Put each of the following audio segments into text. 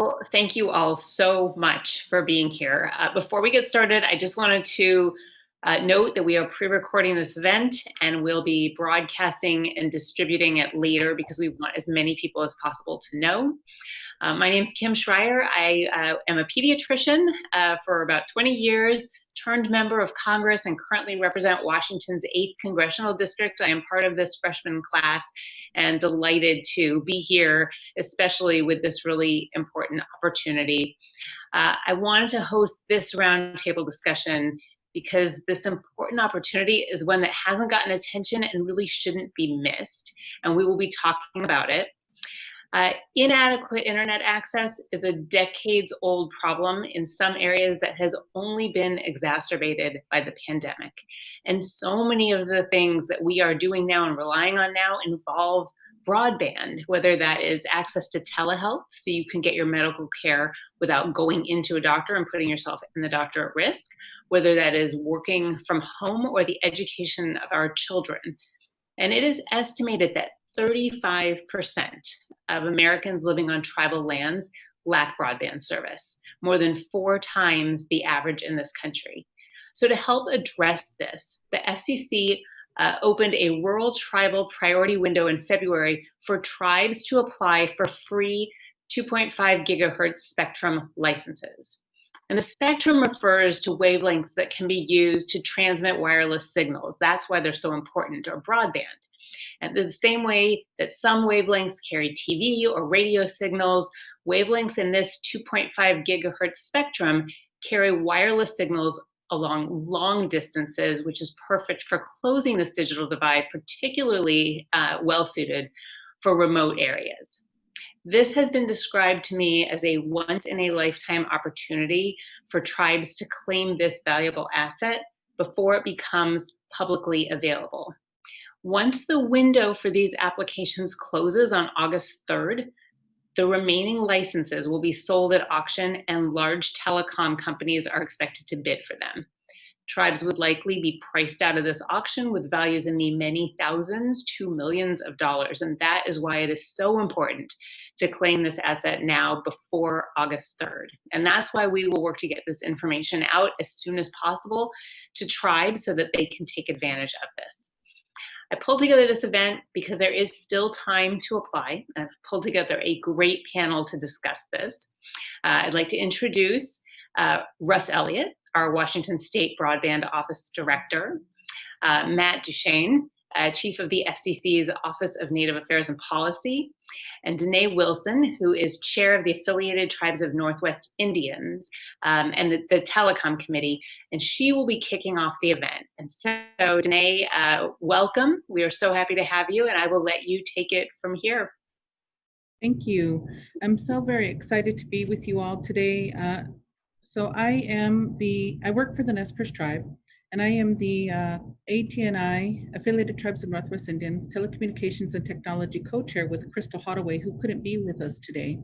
Well, thank you all so much for being here. Before we get started, I just wanted to note that we are pre-recording this event and we'll be broadcasting and distributing it later because we want as many people as possible to know. My name's Kim Schrier. I am a pediatrician for about 20 years, turned member of Congress, and currently represent Washington's 8th Congressional District. I am part of this freshman class and delighted to be here, especially with this really important opportunity. I wanted to host this roundtable discussion because this important opportunity is one that hasn't gotten attention and really shouldn't be missed, and we will be talking about it. Inadequate internet access is a decades-old problem in some areas that has only been exacerbated by the pandemic. And so many of the things that we are doing now and relying on now involve broadband, whether that is access to telehealth, so you can get your medical care without going into a doctor and putting yourself and the doctor at risk, whether that is working from home or the education of our children. And it is estimated that 35% of Americans living on tribal lands lack broadband service, more than 4 times the average in this country. So to help address this, the FCC opened a rural tribal priority window in February for tribes to apply for free 2.5 gigahertz spectrum licenses. And the spectrum refers to wavelengths that can be used to transmit wireless signals. That's why they're so important, or broadband. And the same way that some wavelengths carry TV or radio signals, wavelengths in this 2.5 gigahertz spectrum carry wireless signals along long distances, which is perfect for closing this digital divide, particularly well suited for remote areas. This has been described to me as a once-in-a-lifetime opportunity for tribes to claim this valuable asset before it becomes publicly available. Once the window for these applications closes on August 3rd, the remaining licenses will be sold at auction and large telecom companies are expected to bid for them. Tribes would likely be priced out of this auction with values in the many thousands to millions of dollars. And that is why it is so important to claim this asset now before August 3rd. And that's why we will work to get this information out as soon as possible to tribes so that they can take advantage of this. I pulled together this event because there is still time to apply. I've pulled together a great panel to discuss this. I'd like to introduce Russ Elliott, our Washington State Broadband Office Director, Matt Duchesne, Chief of the FCC's Office of Native Affairs and Policy, and Danae Wilson, who is Chair of the Affiliated Tribes of Northwest Indians and the Telecom Committee, and she will be kicking off the event. And so, Danae, welcome. We are so happy to have you, and I will let you take it from here. Thank you. I'm so very excited to be with you all today. So I work for the Nez Perce Tribe, and I am the AT&I, Affiliated Tribes of Northwest Indians, Telecommunications and Technology Co-Chair with Crystal Hottaway, who couldn't be with us today.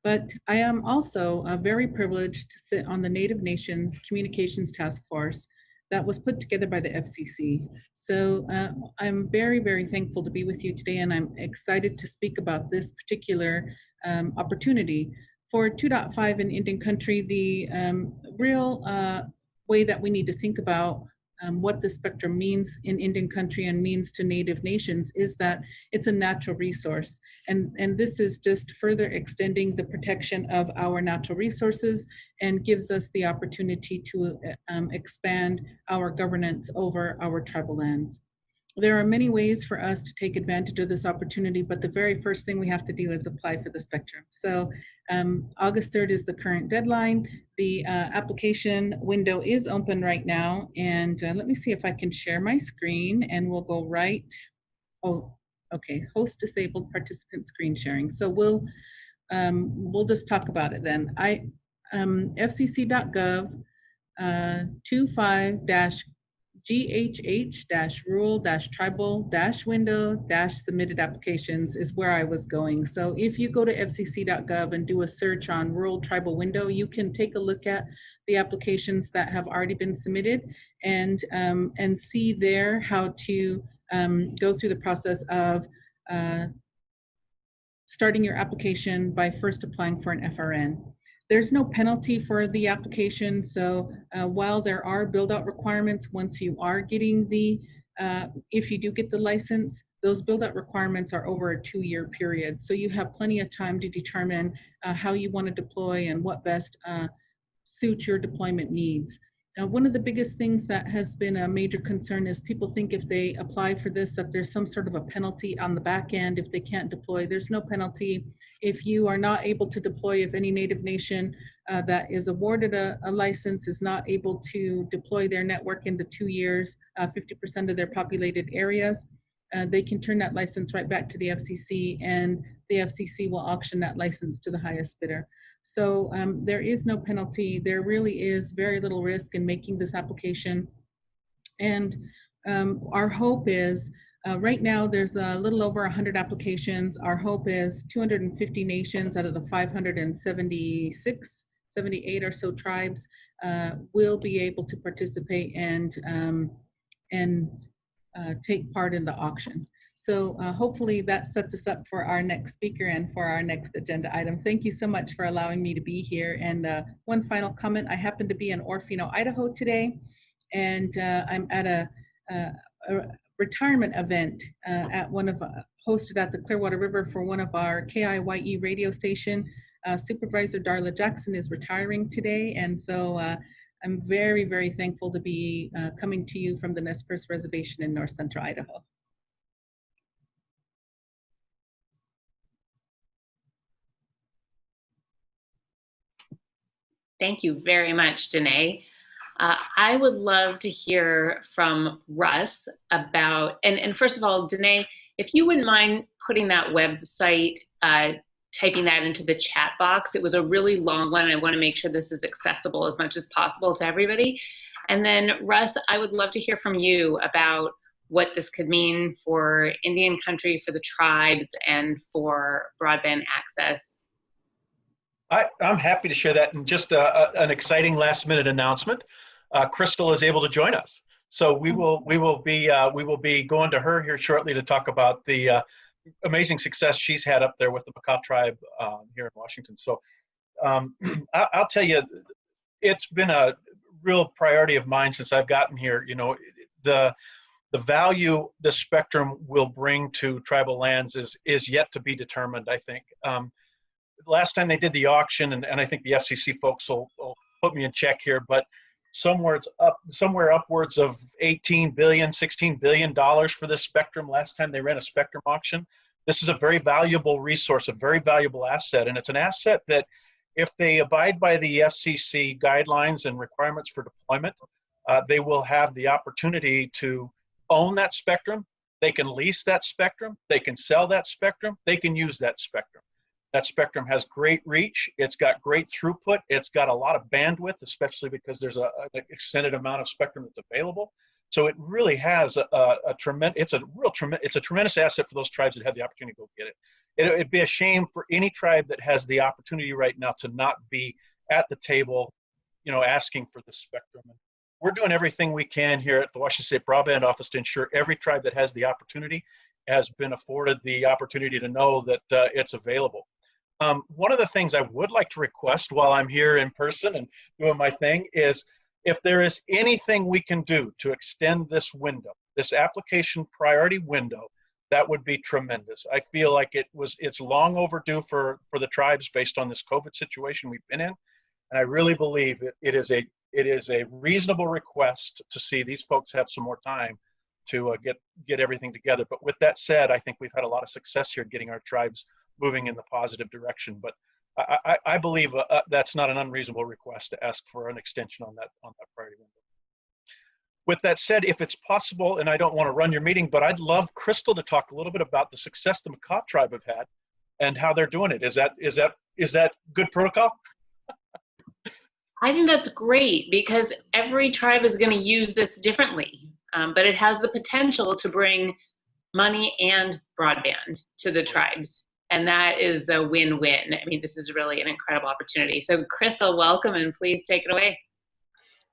But I am also very privileged to sit on the Native Nations Communications Task Force that was put together by the FCC. So I'm very, very thankful to be with you today, and I'm excited to speak about this particular opportunity. For 2.5 in Indian country, the real way that we need to think about what the spectrum means in Indian country and means to Native nations is that it's a natural resource. And this is just further extending the protection of our natural resources and gives us the opportunity to expand our governance over our tribal lands. There are many ways for us to take advantage of this opportunity, but the very first thing we have to do is apply for the spectrum. So August 3rd is the current deadline. The application window is open right now. And let me see if I can share my screen and we'll go right. Oh, okay, host disabled participant screen sharing. So we'll just talk about it then. FCC.gov 25- GHH-rural-tribal-window-submitted applications is where I was going. So if you go to fcc.gov and do a search on rural tribal window, you can take a look at the applications that have already been submitted and see there how to go through the process of starting your application by first applying for an FRN. There's no penalty for the application, so while there are build-out requirements, once you are getting the, if you do get the license, those build-out requirements are over a 2-year period. So you have plenty of time to determine how you want to deploy and what best suits your deployment needs. One of the biggest things that has been a major concern is people think if they apply for this that there's some sort of a penalty on the back end if they can't deploy. There's no penalty. If you are not able to deploy, if any Native Nation that is awarded a license is not able to deploy their network in the 2 years, 50% of their populated areas, they can turn that license right back to the FCC, and the FCC will auction that license to the highest bidder. So there is no penalty. There really is very little risk in making this application. And our hope is, right now there's a little over 100 applications. Our hope is 250 nations out of the 576, 78 or so tribes will be able to participate and take part in the auction. So hopefully that sets us up for our next speaker and for our next agenda item. Thank you so much for allowing me to be here. And one final comment, I happen to be in Orofino, Idaho today, and I'm at a retirement event at one of, hosted at the Clearwater River for one of our KIYE radio station. Supervisor Darla Jackson is retiring today, and so I'm very, very thankful to be coming to you from the Nez Perce Reservation in North Central Idaho. Thank you very much, Danae. I would love to hear from Russ about, and first of all, Danae, if you wouldn't mind putting that website, typing that into the chat box. It was a really long one. I want to make sure this is accessible as much as possible to everybody. And then Russ, I would love to hear from you about what this could mean for Indian country, for the tribes, and for broadband access. I'm happy to share that. And just an exciting last-minute announcement. Crystal is able to join us, so we will be going to her here shortly to talk about the amazing success she's had up there with the Makah tribe here in Washington. So I'll tell you, it's been a real priority of mine since I've gotten here. You know, the value the spectrum will bring to tribal lands is yet to be determined, I think. Last time they did the auction, and I think the FCC folks will put me in check here, but somewhere upwards of $18 billion, $16 billion for this spectrum last time they ran a spectrum auction. This is a very valuable resource, a very valuable asset, and it's an asset that if they abide by the FCC guidelines and requirements for deployment, they will have the opportunity to own that spectrum. They can lease that spectrum, they can sell that spectrum, they can use that spectrum. That spectrum has great reach, it's got great throughput, it's got a lot of bandwidth, especially because there's an extended amount of spectrum that's available. So it really has it's a tremendous asset for those tribes that have the opportunity to go get it. It'd be a shame for any tribe that has the opportunity right now to not be at the table, you know, asking for this spectrum. And we're doing everything we can here at the Washington State Broadband Office to ensure every tribe that has the opportunity has been afforded the opportunity to know that it's available. One of the things I would like to request while I'm here in person and doing my thing is if there is anything we can do to extend this window, this application priority window, that would be tremendous. I feel like it's long overdue for the tribes based on this COVID situation we've been in. And I really believe it is a reasonable request to see these folks have some more time to get everything together. But with that said, I think we've had a lot of success here getting our tribes moving in the positive direction. But I believe that's not an unreasonable request to ask for an extension on that priority window. With that said, if it's possible, and I don't want to run your meeting, but I'd love Crystal to talk a little bit about the success the Makah tribe have had and how they're doing it. Is that good protocol? I think that's great because every tribe is going to use this differently, but it has the potential to bring money and broadband to the tribes. And that is a win-win. I mean, this is really an incredible opportunity. So Crystal, welcome, and please take it away.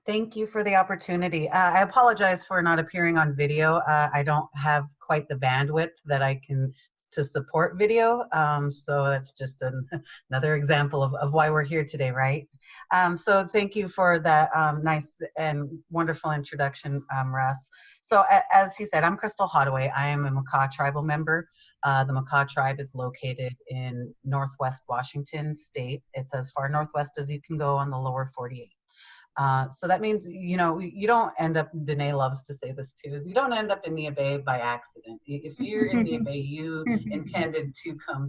Thank you for the opportunity. I apologize for not appearing on video. I don't have quite the bandwidth that I can to support video. So that's just another example of why we're here today, right? So thank you for that nice and wonderful introduction, Russ. So as he said, I'm Crystal Hottaway. I am a Makah tribal member. The Makah tribe is located in Northwest Washington State. It's as far northwest as you can go on the lower 48. So that means, you know, you don't end up, Danae loves to say this too, is you don't end up in Neah Bay by accident. If you're in Neah Bay, you intended to come.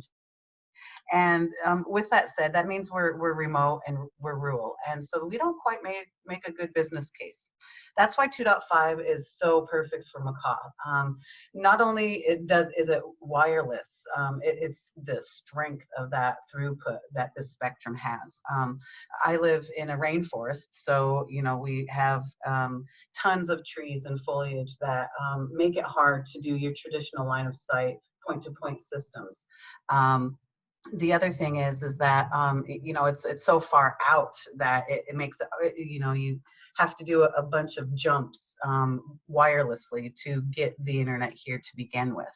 And with that said, that means we're remote and we're rural. And so we don't quite make a good business case. That's why 2.5 is so perfect for Makah. Not only is it wireless, it's the strength of that throughput that this spectrum has. I live in a rainforest, so you know we have tons of trees and foliage that make it hard to do your traditional line of sight point-to-point systems. The other thing is that you know it's so far out that it makes you know you have to do a bunch of jumps wirelessly to get the internet here to begin with.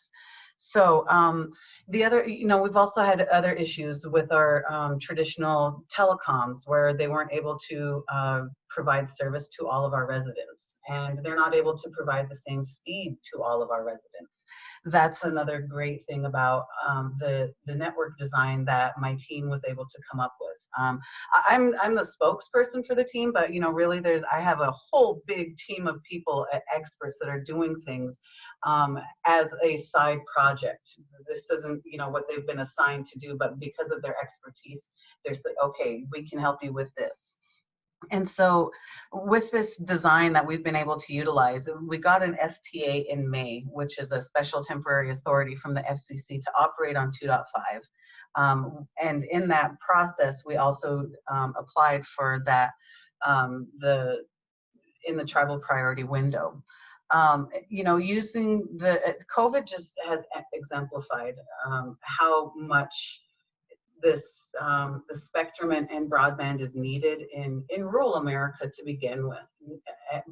So the other, you know, we've also had other issues with our traditional telecoms where they weren't able to provide service to all of our residents, and they're not able to provide the same speed to all of our residents. That's another great thing about the network design that my team was able to come up with. I'm the spokesperson for the team, but you know, really, I have a whole big team of people, experts that are doing things as a side project. This isn't, you know, what they've been assigned to do, but because of their expertise, they're like, okay, we can help you with this. And so with this design that we've been able to utilize, we got an STA in May, which is a special temporary authority from the FCC to operate on 2.5. And in that process, we also applied for that in the tribal priority window. You know, using COVID just has exemplified how much this the spectrum and broadband is needed in rural America to begin with,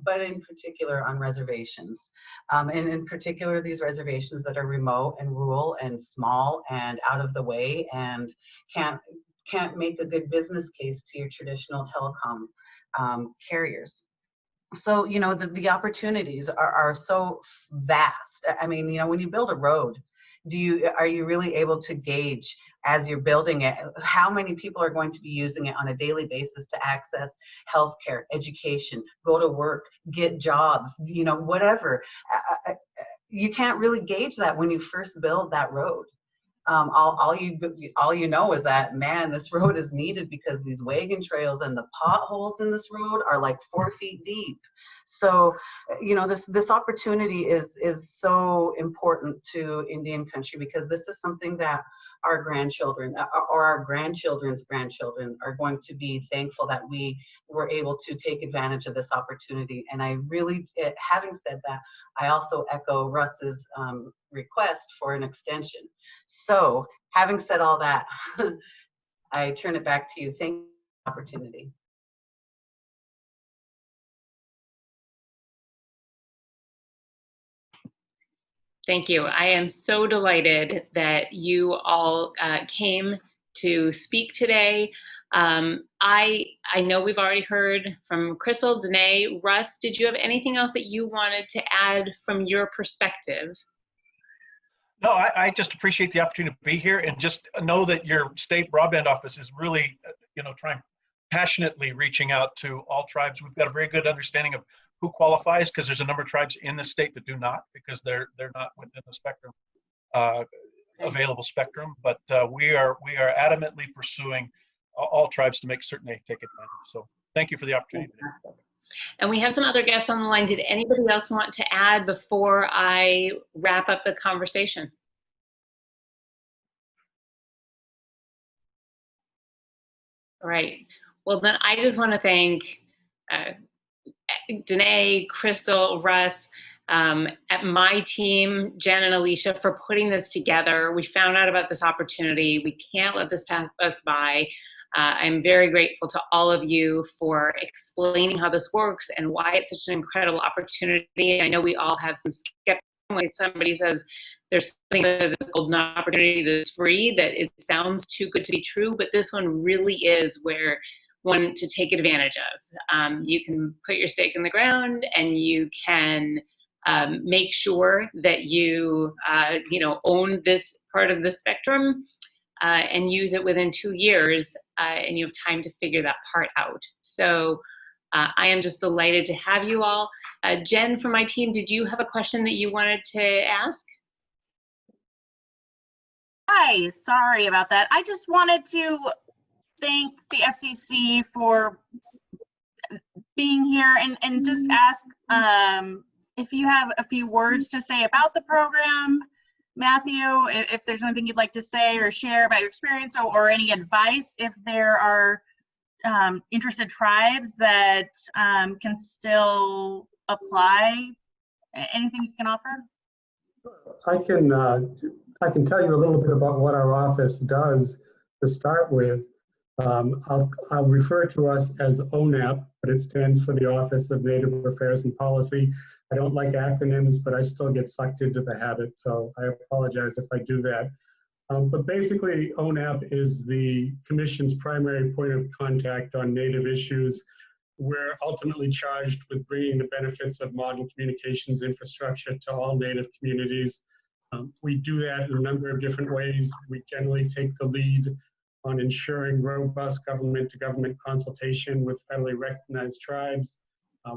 but in particular on reservations, and in particular these reservations that are remote and rural and small and out of the way and can't make a good business case to your traditional telecom carriers. So, you know, the opportunities are so vast. I mean, you know, when you build a road, are you really able to gauge as you're building it how many people are going to be using it on a daily basis to access healthcare, education, go to work, get jobs, you know, whatever. You can't really gauge that when you first build that road. All you know is that, man, this road is needed because these wagon trails and the potholes in this road are like 4 feet deep. So, you know, this opportunity is so important to Indian country because this is something that our grandchildren or our grandchildren's grandchildren are going to be thankful that we were able to take advantage of this opportunity. And I really, having said that, I also echo Russ's request for an extension. So having said all that, I turn it back to you. Thank you for the opportunity. Thank you. I am so delighted that you all came to speak today. I know we've already heard from Crystal, Danae, Russ. Did you have anything else that you wanted to add from your perspective? No, I just appreciate the opportunity to be here and just know that your state broadband office is really, you know, trying passionately reaching out to all tribes. We've got a very good understanding of who qualifies because there's a number of tribes in the state that do not because they're not within the spectrum, available spectrum. But we are adamantly pursuing all tribes to make certain they take advantage. So thank you for the opportunity today. And we have some other guests on the line. Did anybody else want to add before I wrap up the conversation? All right. Well, then I just want to thank Danae, Crystal, Russ, at my team, Jen and Alicia, for putting this together. We found out about this opportunity. We can't let this pass us by. I'm very grateful to all of you for explaining how this works and why it's such an incredible opportunity. I know we all have some skepticism when somebody says there's something that's a golden opportunity that's free, that it sounds too good to be true, but this one really is where one to take advantage of. You can put your stake in the ground, and you can make sure that you own this part of the spectrum and use it within 2 years, and you have time to figure that part out. So I am just delighted to have you all. Jen from my team, did you have a question that you wanted to ask? Hi, sorry about that. I just wanted to thank the FCC for being here and just ask if you have a few words to say about the program. Matthew, if there's anything you'd like to say or share about your experience, or any advice if there are interested tribes that can still apply. Anything you can offer? I can tell you a little bit about what our office does to start with. I'll refer to us as ONAP, but it stands for the Office of Native Affairs and Policy. I don't like acronyms, but I still get sucked into the habit, so I apologize if I do that. But basically, ONAP is the Commission's primary point of contact on Native issues. We're ultimately charged with bringing the benefits of modern communications infrastructure to all Native communities. We do that in a number of different ways. We generally take the lead on ensuring robust government-to-government consultation with federally recognized tribes.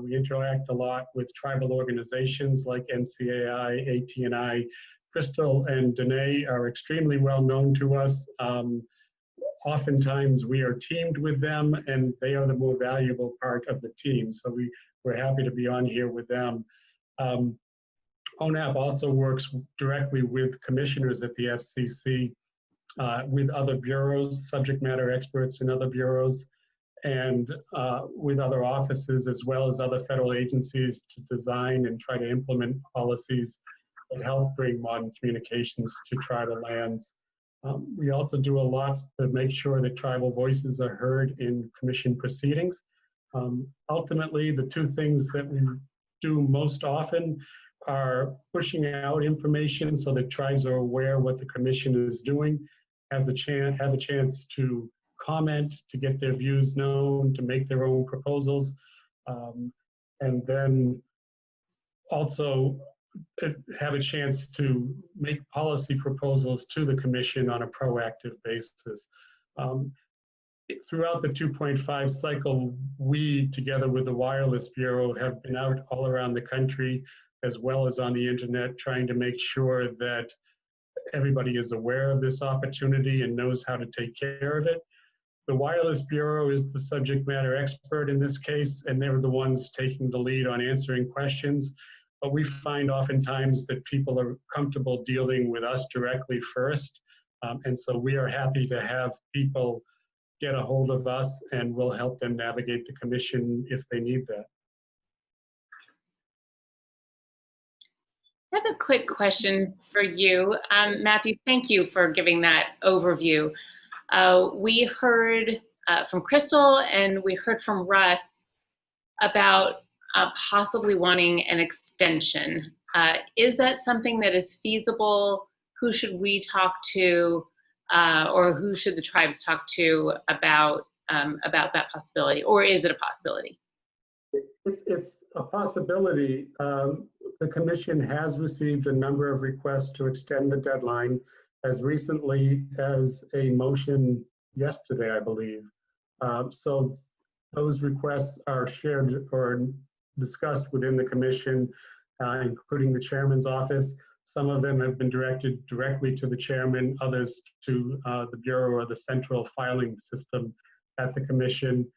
We interact a lot with tribal organizations like NCAI, AT&I. Crystal and Danae are extremely well known to us. Oftentimes we are teamed with them, and they are the more valuable part of the team. So we're happy to be on here with them. ONAP also works directly with commissioners at the FCC, with other bureaus, subject matter experts in other bureaus, and with other offices, as well as other federal agencies, to design and try to implement policies that help bring modern communications to tribal lands. We also do a lot to make sure that tribal voices are heard in commission proceedings. Ultimately, the two things that we do most often are pushing out information so that tribes are aware what the commission is doing, have a chance to comment, to get their views known, to make their own proposals, and then also have a chance to make policy proposals to the commission on a proactive basis. Throughout the 2.5 cycle, we, together with the Wireless Bureau, have been out all around the country, as well as on the internet, trying to make sure that everybody is aware of this opportunity and knows how to take care of it. The Wireless Bureau is the subject matter expert in this case, and they're the ones taking the lead on answering questions. But we find oftentimes that people are comfortable dealing with us directly first. And so we are happy to have people get a hold of us, and we'll help them navigate the commission if they need that. I have a quick question for you. Matthew, thank you for giving that overview. We heard from Crystal, and we heard from Russ about possibly wanting an extension. Is that something that is feasible? Who should we talk to, or who should the tribes talk to about that possibility, or is it a possibility? It's a possibility. The commission has received a number of requests to extend the deadline, as recently as a motion yesterday, I believe. So those requests are shared or discussed within the commission, including the chairman's office. Some of them have been directed directly to the chairman, others to the bureau or the central filing system at the commission.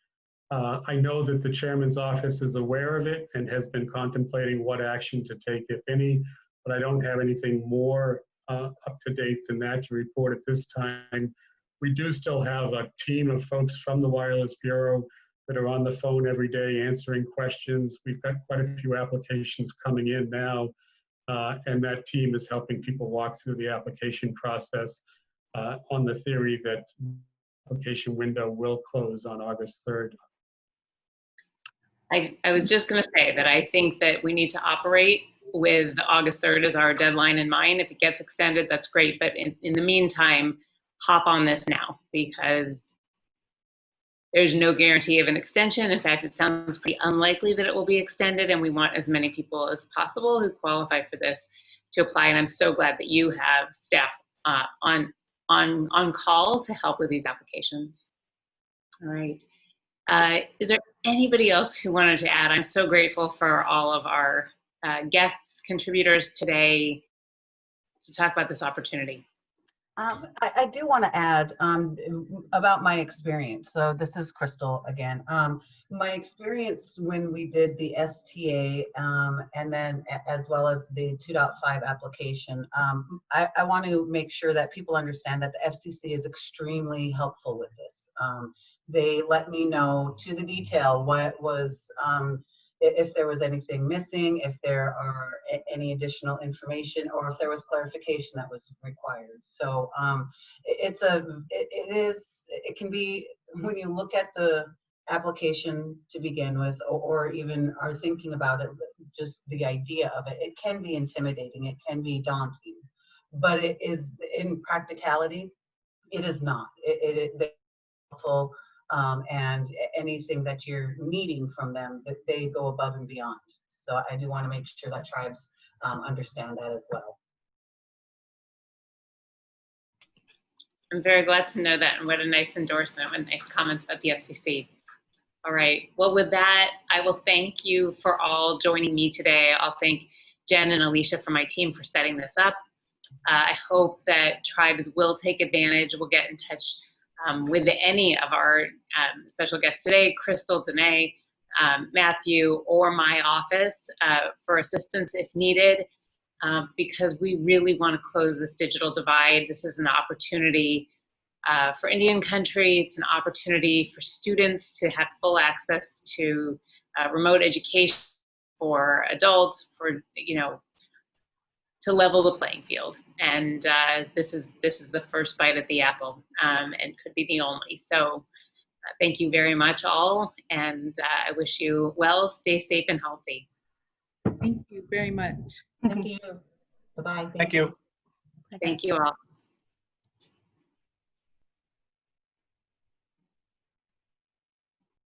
I know that the chairman's office is aware of it and has been contemplating what action to take, if any, but I don't have anything more up to date than that to report at this time. We do still have a team of folks from the Wireless Bureau that are on the phone every day answering questions. We've got quite a few applications coming in now, and that team is helping people walk through the application process on the theory that the application window will close on August 3rd. I was just going to say that I think that we need to operate with August 3rd as our deadline in mind. If it gets extended, that's great. But in the meantime, hop on this now, because there's no guarantee of an extension. In fact, it sounds pretty unlikely that it will be extended, and we want as many people as possible who qualify for this to apply. And I'm so glad that you have staff on call to help with these applications. All right. Is there anybody else who wanted to add? I'm so grateful for all of our guests, contributors today to talk about this opportunity. I do want to add about my experience. So this is Crystal again. My experience when we did the STA and then as well as the 2.5 application, I want to make sure that people understand that the FCC is extremely helpful with this. They let me know to the detail what was, if there was anything missing, if there are any additional information, or if there was clarification that was required. So it can be, when you look at the application to begin with, or even are thinking about it, just the idea of it, it can be intimidating, it can be daunting, but it is, in practicality, it is not. They're helpful. And anything that you're needing from them, that they go above and beyond. So I do want to make sure that tribes understand that as well. I'm very glad to know that, and what a nice endorsement and nice comments about the FCC. All right, well, with that, I will thank you for all joining me today. I'll thank Jen and Alicia from my team for setting this up. I hope that tribes will take advantage. We'll get in touch with any of our special guests today, Crystal, Danae, Matthew, or my office for assistance if needed, because we really want to close this digital divide. This is an opportunity for Indian country. It's an opportunity for students to have full access to remote education, for adults, for, to level the playing field. And this is the first bite at the apple, and could be the only. So thank you very much all, and I wish you well, stay safe and healthy. Thank you very much. Thank you. Bye-bye. Thank you. Thank you all.